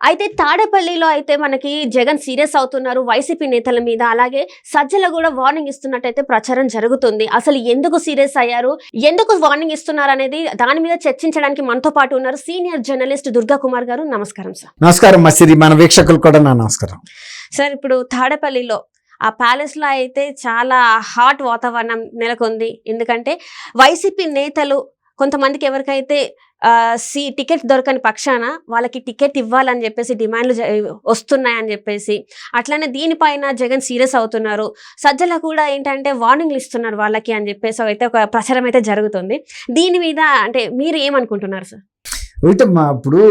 అయితే తాడేపల్లిలో అయితే మనకి జగన్ సీరియస్ అవుతున్నారు వైసీపీ నేతల మీద. అలాగే సజ్జల కూడా వార్నింగ్ ఇస్తున్నట్టయితే ప్రచారం జరుగుతుంది. అసలు ఎందుకు సీరియస్ అయ్యారు, ఎందుకు వార్నింగ్ ఇస్తున్నారు అనేది దాని మీద చర్చించడానికి మనతో పాటు ఉన్నారు సీనియర్ జర్నలిస్ట్ దుర్గా కుమార్ గారు. నమస్కారం సార్. నమస్కారం మసిరి, మన వీక్షకులు కూడా నా నమస్కారం. సార్, ఇప్పుడు తాడేపల్లిలో ఆ ప్యాలెస్ లో అయితే చాలా హాట్ వాతావరణం నెలకొంది. ఎందుకంటే వైసీపీ నేతలు కొంతమందికి ఎవరికైతే టికెట్ దొరకని పక్షాన వాళ్ళకి టికెట్ ఇవ్వాలని చెప్పేసి డిమాండ్లు వస్తున్నాయని చెప్పేసి, అట్లనే దీనిపైన జగన్ సీరియస్ అవుతున్నారు. సజ్జల కూడా ఏంటంటే వార్నింగ్లు ఇస్తున్నారు వాళ్ళకి అని చెప్పేసి అయితే ఒక ప్రచారం అయితే జరుగుతుంది. దీని మీద అంటే మీరు ఏమనుకుంటున్నారు సార్? ఇప్పుడు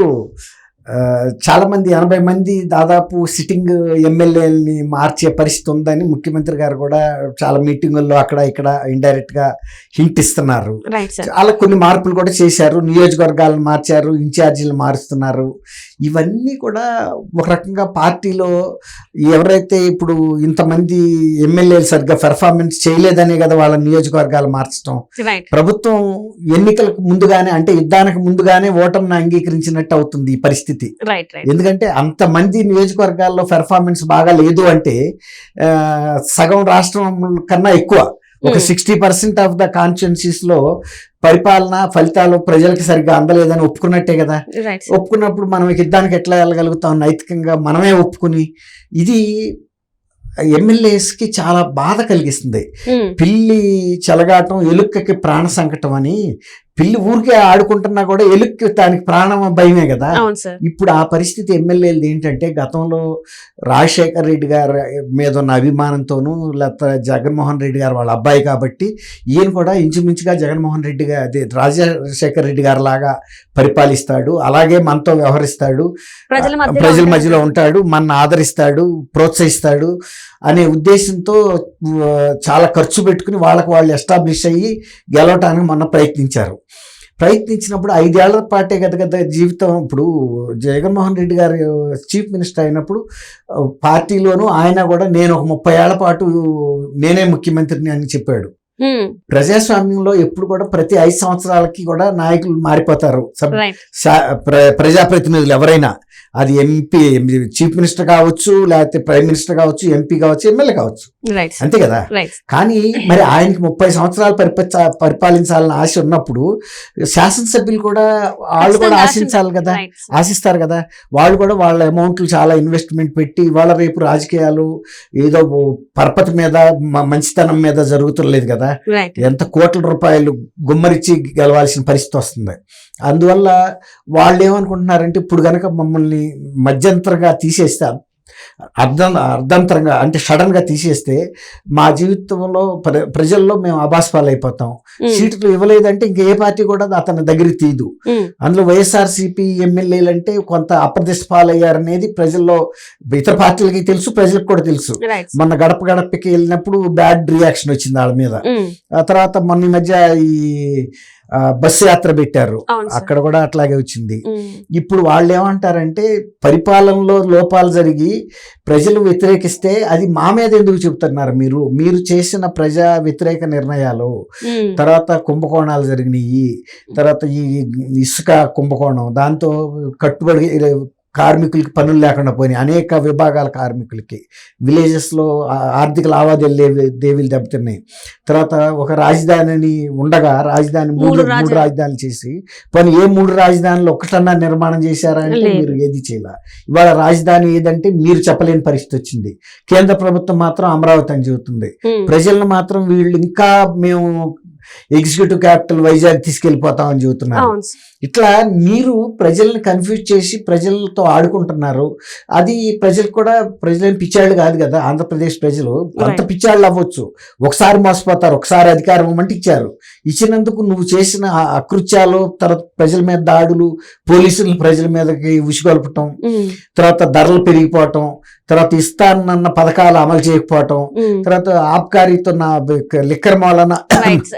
చాలా మంది 80 మంది దాదాపు సిట్టింగ్ ఎమ్మెల్యేలని మార్చే పరిస్థితి ఉందని ముఖ్యమంత్రి గారు కూడా చాలా మీటింగుల్లో అక్కడ ఇక్కడ ఇండైరెక్ట్ గా హింట్ ఇస్తున్నారు. చాలా కొన్ని మార్పులు కూడా చేశారు, నియోజకవర్గాలను మార్చారు, ఇన్ఛార్జీలు మారుస్తున్నారు. ఇవన్నీ కూడా ఒక రకంగా పార్టీలో ఎవరైతే ఇప్పుడు ఇంతమంది ఎమ్మెల్యేలు సరిగ్గా పెర్ఫార్మెన్స్ చేయలేదనే కదా వాళ్ళ నియోజకవర్గాలు మార్చడం. ప్రభుత్వం ఎన్నికలకు ముందుగానే అంటే యుద్ధానికి ముందుగానే ఓటమిని అంగీకరించినట్టు అవుతుంది ఈ పరిస్థితి. ఎందుకంటే అంతమంది నియోజకవర్గాల్లో పెర్ఫార్మెన్స్ బాగా లేదు అంటే సగం రాష్ట్రం కన్నా ఎక్కువ, ఒక 60% ఆఫ్ ద కాన్స్టిట్యుయెన్సీస్ లో పరిపాలన ఫలితాలు ప్రజలకి సరిగ్గా అందలేదని ఒప్పుకున్నట్టే కదా. ఒప్పుకున్నప్పుడు మనం యుద్ధానికి ఎట్లా వెళ్ళగలుగుతాం? నైతికంగా మనమే ఒప్పుకుని ఇది ఎమ్మెల్యేస్కి చాలా బాధ కలిగిస్తుంది. పిల్లి చెలగాటం ఎలుక్కకి ప్రాణ సంకటం అని, పిల్లి ఊరికే ఆడుకుంటున్నా కూడా ఎలుక్కి దానికి ప్రాణం భయమే కదా. ఇప్పుడు ఆ పరిస్థితి ఎమ్మెల్యేలు ఏంటంటే, గతంలో రాజశేఖర్ రెడ్డి గారి మీద ఉన్న అభిమానంతోనూ, లేకపోతే జగన్మోహన్ రెడ్డి గారు వాళ్ళ అబ్బాయి కాబట్టి ఈయన కూడా ఇంచుమించుగా జగన్మోహన్ రెడ్డి గారు అదే రాజశేఖర్ రెడ్డి గారి లాగా పరిపాలిస్తాడు, అలాగే మనతో వ్యవహరిస్తాడు, ప్రజల మధ్యలో ఉంటాడు, మన ఆదరిస్తాడు, ప్రోత్సహిస్తాడు అనే ఉద్దేశంతో చాలా ఖర్చు పెట్టుకుని వాళ్ళకు వాళ్ళు ఎస్టాబ్లిష్ అయ్యి గెలవటానికి మొన్న ప్రయత్నించినప్పుడు 5 ఏళ్ల పాటే కదా జీవితం. ఇప్పుడు జగన్మోహన్ రెడ్డి గారు చీఫ్ మినిస్టర్ అయినప్పుడు పార్టీలోనూ ఆయన కూడా నేను ఒక 30 ఏళ్ల పాటు నేనే ముఖ్యమంత్రిని అని చెప్పాడు. ప్రజాస్వామ్యంలో ఎప్పుడు కూడా ప్రతి 5 సంవత్సరాలకి కూడా నాయకులు మారిపోతారు. ప్రజాప్రతినిధులు ఎవరైనా, అది ఎంపీ చీఫ్ మినిస్టర్ కావచ్చు, లేకపోతే ప్రైమ్ మినిస్టర్ కావచ్చు, ఎంపీ కావచ్చు, ఎమ్మెల్యే కావచ్చు, అంతే కదా. కానీ మరి ఆయనకి 30 సంవత్సరాలు పరిపాలించాలని ఆశ ఉన్నప్పుడు శాసనసభ్యులు కూడా వాళ్ళు కూడా ఆశించాలి కదా, ఆశిస్తారు కదా. వాళ్ళు కూడా వాళ్ళ అమౌంట్లు చాలా ఇన్వెస్ట్మెంట్ పెట్టి ఇవాళ రేపు రాజకీయాలు ఏదో పరపతి మీద మంచితనం మీద జరుగుతులేదు కదా. ఎంత కోట్ల రూపాయలు గుమ్మరిచ్చి గెలవాల్సిన పరిస్థితి వస్తుంది. అందువల్ల వాళ్ళు ఏమనుకుంటున్నారంటే, ఇప్పుడు కనుక మమ్మల్ని మధ్యంతరంగా తీసేస్తే, అర్ధంతరంగా అంటే సడన్ గా తీసేస్తే మా జీవితంలో ప్రజల్లో మేము అబాస్పాలు అయిపోతాం. సీట్లు ఇవ్వలేదంటే ఇంక ఏ పార్టీ కూడా అతని దగ్గరికి తీయదు. అందులో వైఎస్ఆర్సీపీ ఎమ్మెల్యేలు అంటే కొంత అప్రదిష్ట పాలయ్యారనేది ప్రజల్లో ఇతర పార్టీలకి తెలుసు, ప్రజలకు కూడా తెలుసు. మొన్న గడప గడపకి వెళ్ళినప్పుడు బ్యాడ్ రియాక్షన్ వచ్చింది వాళ్ళ మీద. ఆ తర్వాత మొన్న మధ్య ఈ బస్సు యాత్ర పెట్టారు, అక్కడ కూడా అట్లాగే వచ్చింది. ఇప్పుడు వాళ్ళు ఏమంటారంటే, పరిపాలనలో లోపాలు జరిగి ప్రజలు వ్యతిరేకిస్తే అది మా మీద ఎందుకు చెబుతున్నారు మీరు చేసిన ప్రజా వ్యతిరేక నిర్ణయాలు, తర్వాత కుంభకోణాలు జరిగినాయి, తర్వాత ఈ ఇసుక కుంభకోణం, దాంతో కట్టుబడి కార్మికులకి పనులు లేకుండా పోయినాయి, అనేక విభాగాల కార్మికులకి, విలేజెస్లో ఆర్థిక లావాదేవీలు దెబ్బతిన్నాయి. తర్వాత ఒక రాజధానిని ఉండగా రాజధాని మూడు రాజధానులు చేసి పోనీ ఏ 3 రాజధానులు ఒకటన్నా నిర్మాణం చేశారా అంటే మీరు ఏది చేయాల. ఇవాళ రాజధాని ఏదంటే మీరు చెప్పలేని పరిస్థితి వచ్చింది. కేంద్ర ప్రభుత్వం మాత్రం అమరావతి అని చెబుతుంది, ప్రజలను మాత్రం వీళ్ళు ఇంకా మేము ఎగ్జిక్యూటివ్ క్యాపిటల్ వైజాగ్ తీసుకెళ్లిపోతామని చెబుతున్నారు. ఇట్లా మీరు ప్రజల్ని కన్ఫ్యూజ్ చేసి ప్రజలతో ఆడుకుంటున్నారు. అది ప్రజలు కూడా, ప్రజలేం పిచ్చాళ్ళు కాదు కదా. ఆంధ్రప్రదేశ్ ప్రజలు అంత పిచ్చాళ్ళు అవ్వచ్చు, ఒకసారి మోసపోతారు, ఒకసారి అధికారం ఇవ్వమంటే ఇచ్చారు. ఇచ్చినందుకు నువ్వు చేసిన అకృత్యాలు, తర్వాత ప్రజల మీద దాడులు, పోలీసులు ప్రజల మీదకి ఉసిగొల్పటం, తర్వాత ధరలు పెరిగిపోవటం, తర్వాత ఇస్తానన్న పథకాలు అమలు చేయకపోవటం, తర్వాత ఆబ్కారీతో లిక్కర్ మూలన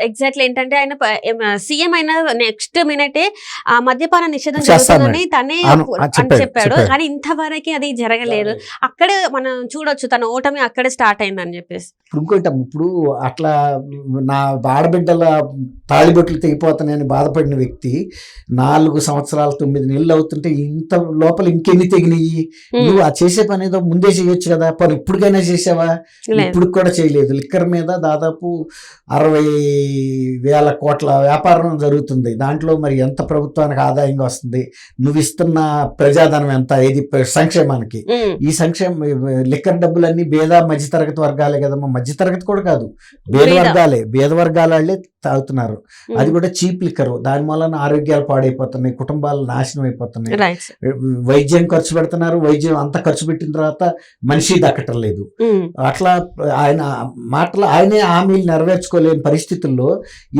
ఎగ్జాక్ట్లీ ఏంటంటే ఆయన సీఎం అయిన నెక్స్ట్ మినిటే ఆ మద్యపాన నిషేధం చేస్తాను. జరుగుతుందని తనే అవును, అని చెప్పాడు. చెప్పాడు. కానీ ఇంతవరకు అది జరగలేదు. అక్కడే మనం చూడొచ్చు తన ఓటమి అక్కడే స్టార్ట్ అయిందని చెప్పేసి. ఇప్పుడు అట్లా నా ఆడబిడ్డల తాళిబొట్లు తెగిపోతానని బాధపడిన వ్యక్తి 4 సంవత్సరాలు 9 నెలలు అవుతుంటే ఇంత లోపల ఇంకెన్ని తెగినాయి? నువ్వు ఆ చేసే పని ఏదో ముందే చేయొచ్చు కదా, పని ఇప్పటికైనా చేసావా? ఇప్పుడు కూడా చేయలేదు. లిక్కర్ మీద దాదాపు 60,000 కోట్ల వ్యాపారం జరుగుతుంది. దాంట్లో మరి ఎంత ప్రభుత్వానికి ఆదాయంగా వస్తుంది? నువ్వు ఇస్తున్న ప్రజాధనం ఎంత? ఇది సంక్షేమానికి. ఈ లిక్కర్ డబ్బులన్నీ పేద మధ్యతరగతి వర్గాలే కదమ్మా. మధ్యతరగతి కూడా కాదు, పేద వర్గాల వాళ్ళే తాగుతున్నారు. అది కూడా చీప్ లిక్కర్. దాని వలన ఆరోగ్యాలు పాడైపోతున్నాయి, కుటుంబాలు నాశనం అయిపోతున్నాయి. వైద్యం ఖర్చు పెడుతున్నారు, వైద్యం అంత ఖర్చు పెట్టిన తర్వాత మనిషి దక్కటం లేదు. అట్లా ఆయనే హామీలు నెరవేర్చుకోలేని పరిస్థితుల్లో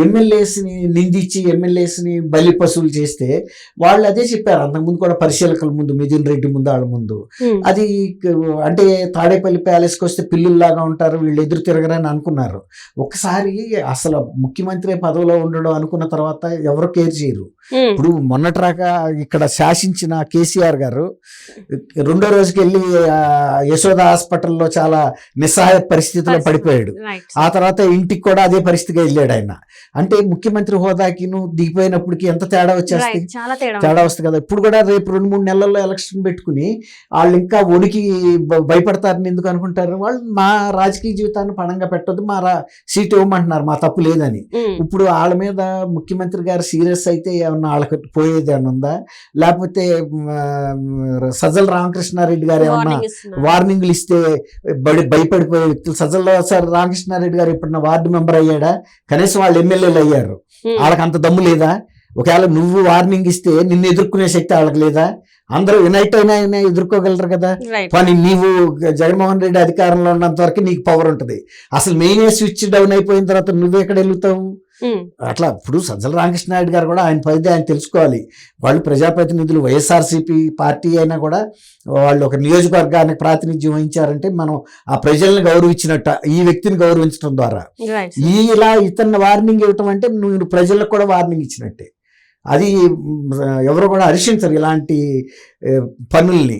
ఎమ్మెల్యేస్ని నిందించి ఎమ్మెల్యేస్ని బలి పశువులు చేస్తే వాళ్ళు అదే చెప్పారు అంతకుముందు కూడా, పరిశీలకుల ముందు, మిథున్ రెడ్డి ముందు, వాళ్ళ ముందు. అది అంటే తాడేపల్లి ప్యాలెస్కి వస్తే పిల్లుల్లాగా ఉంటారు, వీళ్ళు ఎదురు తిరగరని అనుకున్నారు. ఒకసారి అసలు ముఖ్యమంత్రి పదవిలో ఉండడం అనుకున్న తర్వాత ఎవరు కేర్ చేయరు. ఇప్పుడు మొన్నట్రాక ఇక్కడ శాసించిన కేసీఆర్ గారు 2వ రోజుకి వెళ్ళి యశోద హాస్పిటల్లో చాలా నిస్సహాయ పరిస్థితిలో పడిపోయాడు. ఆ తర్వాత ఇంటికి కూడా అదే పరిస్థితిగా వెళ్ళాడు ఆయన. అంటే ముఖ్యమంత్రి హోదాకి నువ్వు దిగిపోయినప్పటికి ఎంత తేడా వచ్చేస్తుంది, తేడా వస్తుంది కదా. ఇప్పుడు కూడా రేపు 2-3 నెలల్లో ఎలక్షన్ పెట్టుకుని వాళ్ళు ఇంకా వణికి భయపడతారని ఎందుకు అనుకుంటారు? వాళ్ళు మా రాజకీయ జీవితాన్ని పణంగా పెట్టొద్దు, మా సీట్ ఇవ్వమంటున్నారు, మా తప్పు లేదని. ఇప్పుడు వాళ్ళ మీద ముఖ్యమంత్రి గారు సీరియస్ అయితే ఏమన్నా వాళ్ళకి పోయేది ఏమన్నా ఉందా? లేకపోతే సజ్జల రామకృష్ణారెడ్డి గారు ఏమన్నా వార్నింగ్లు ఇస్తే భయపడిపోయే వ్యక్తులు? సజ్జల రామకృష్ణారెడ్డి గారు ఎప్పుడన్నా వార్డు మెంబర్ అయ్యాడా? కనీసం వాళ్ళు ఎమ్మెల్యేలు అయ్యారు. వాళ్ళకి అంత దమ్ము లేదా? ఒకవేళ నువ్వు వార్నింగ్ ఇస్తే నిన్ను ఎదుర్కొనే శక్తి వాళ్ళకి లేదా? అందరూ యునైట్ అయినా ఎదుర్కోగలరు కదా. కానీ నీవు జగన్మోహన్ రెడ్డి అధికారంలో ఉన్నంత వరకు నీకు పవర్ ఉంటుంది. అసలు మెయిన్ స్విచ్ డౌన్ అయిపోయిన తర్వాత నువ్వెక్కడ వెళ్తావు? అట్లా ఇప్పుడు సజ్జల రామకృష్ణారెడ్డి గారు కూడా ఆయన పరిధి ఆయన తెలుసుకోవాలి. వాళ్ళు ప్రజాప్రతినిధులు, వైఎస్ఆర్సీపీ పార్టీ అయినా కూడా వాళ్ళు ఒక నియోజకవర్గానికి ప్రాతినిధ్యం వహించారంటే మనం ఆ ప్రజల్ని గౌరవించినట్ట, ఈ వ్యక్తిని గౌరవించడం ద్వారా. ఇలా ఇతన్ని వార్నింగ్ ఇవ్వటం అంటే నువ్వు ప్రజలకు కూడా వార్నింగ్ ఇచ్చినట్టే. అది ఎవరు కూడా హర్షించరు ఇలాంటి పనుల్ని.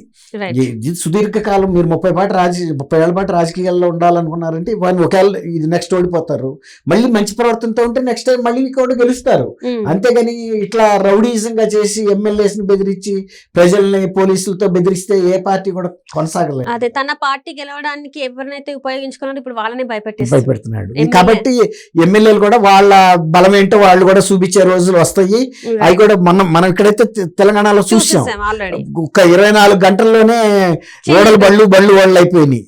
సుదీర్ఘకాలం మీరు 30 ఏళ్ల పాటు రాజకీయాల్లో ఉండాలనుకున్నారంటే వాళ్ళు ఒకవేళ ఇది నెక్స్ట్ ఓడిపోతారు. మళ్ళీ మంచి ప్రవర్తనతో ఉంటే నెక్స్ట్ టైం మళ్ళీ కూడా గెలుస్తారు. అంతేగాని ఇట్లా రౌడీజంగా చేసి ఎమ్మెల్యేస్ని బెదిరించి ప్రజల్ని పోలీసులతో బెదిరిస్తే ఏ పార్టీ కూడా కొనసాగలేదు. అదే తన పార్టీ గెలవడానికి ఎవరినైతే ఉపయోగించుకున్నారో ఇప్పుడు వాళ్ళని భయపెడుతున్నాడు. కాబట్టి ఎమ్మెల్యేలు కూడా వాళ్ళ బలం ఏంటో వాళ్ళు కూడా చూపించే రోజులు వస్తాయి. అవి కూడా మనం ఇక్కడైతే తెలంగాణలో చూసాం. ఒక 24 గంటల్లోనే బళ్ళు వాళ్ళు అయిపోయినాయి.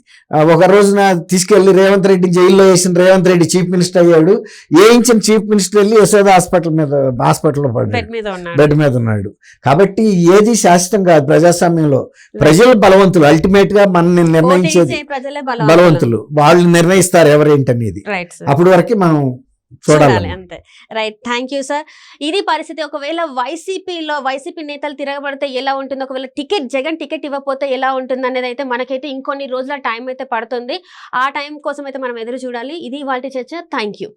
ఒక రోజున తీసుకెళ్లి రేవంత్ రెడ్డి జైల్లో వేసిన రేవంత్ రెడ్డి చీఫ్ మినిస్టర్ అయ్యాడు. వేయించిన చీఫ్ మినిస్టర్ వెళ్ళి యశోద హాస్పిటల్లో పడ్డాడు, బెడ్ మీద ఉన్నాడు. కాబట్టి ఏది శాశ్వతం కాదు ప్రజాస్వామ్యంలో. ప్రజలు బలవంతులు, అల్టిమేట్ గా మనల్ని నిర్ణయించేది బలవంతులు. వాళ్ళు నిర్ణయిస్తారు ఎవరేంటనేది. అప్పటి వరకు మనం చూడాలి అంతే. Right, thank you sir. ఇది పరిస్థితి. ఒకవేళ వైసీపీ నేతలు తిరగబడితే ఎలా ఉంటుంది, ఒకవేళ జగన్ టికెట్ ఇవ్వకపోతే ఎలా ఉంటుంది అనేది అయితే మనకైతే ఇంకొన్ని రోజుల టైం అయితే పడుతుంది. ఆ టైం కోసం అయితే మనం ఎదురు చూడాలి. ఇది ఇవాల్టి చర్చ. Thank you.